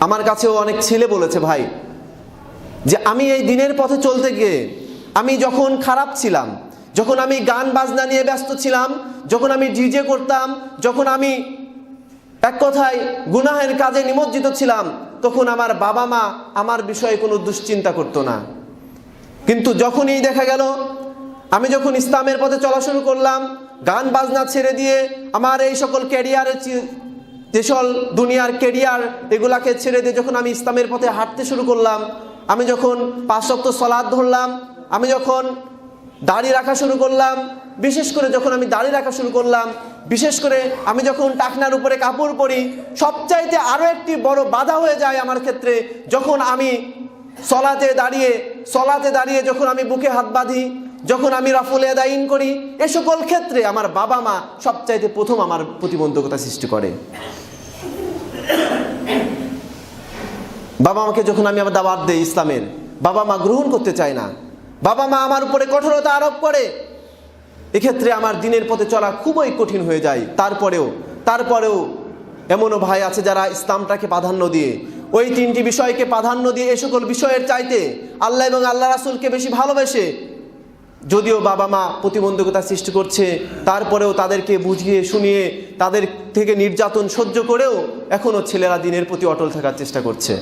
আমার কাছেও অনেক ছেলে বলেছে ভাই যে আমি এই দিনের পথে চলতে গিয়ে আমি যখন খারাপ ছিলাম, যখন আমি গান বাজনা নিয়ে ব্যস্ত ছিলাম, যখন আমি ডিজে করতাম, যখন আমি এক কথায় গুনাহের কাজে নিমজ্জিত ছিলাম, তখন আমার বাবা মা আমার বিষয়ে কোনো দুশ্চিন্তা করতো না। কিন্তু যখনই দেখা গেল আমি যখন ইসলামের পথে চলা শুরু করলাম, গান বাজনা ছেড়ে দিয়ে আমার এই সকল ক্যারিয়ারের যেসব দুনিয়ার ক্যারিয়ার এগুলাকে ছেড়ে দিয়ে যখন আমি ইসলামের পথে হাঁটতে শুরু করলাম, আমি যখন 5 ওয়াক্ত সালাত ধরলাম, আমি যখন দাড়ি রাখা শুরু করলাম, বিশেষ করে যখন আমি দাড়ি রাখা শুরু করলাম, বিশেষ করে আমি যখন টাকনার উপরে কাপড় পরি, সবচাইতে আরও একটি বড় বাধা হয়ে যায় আমার ক্ষেত্রে যখন আমি সলাতে দাঁড়িয়ে যখন আমি বুকে হাত বাঁধি, যখন আমি রাফুল আদাইন করি, এ সকল ক্ষেত্রে আমার বাবা মা সবচাইতে প্রথম আমার প্রতিবন্ধকতা সৃষ্টি করে। বাবা মাকে যখন আমি আমার দাওয়াত দেই ইসলামের, বাবা মা গ্রহণ করতে চায় না, বাবা মা আমার উপরে কঠোরতা আরোপ করে। এক্ষেত্রে আমার দিনের পথে চলা খুবই কঠিন হয়ে যায়। তারপরেও এমনও ভাই আছে যারা ইসলামটাকে প্রাধান্য দিয়ে, ওই 3টি বিষয়কে প্রাধান্য দিয়ে এ সকল বিষয়ের চাইতে আল্লাহ এবং আল্লাহ রাসূলকে বেশি ভালোবেসে, যদিও বাবা মা প্রতিবন্ধকতা সৃষ্টি করছে, তারপরেও তাদেরকে বুঝিয়ে শুনিয়ে তাদের থেকে নির্যাতন সহ্য করেও এখনও ছেলেরা দিনের প্রতি অটল থাকার চেষ্টা করছে।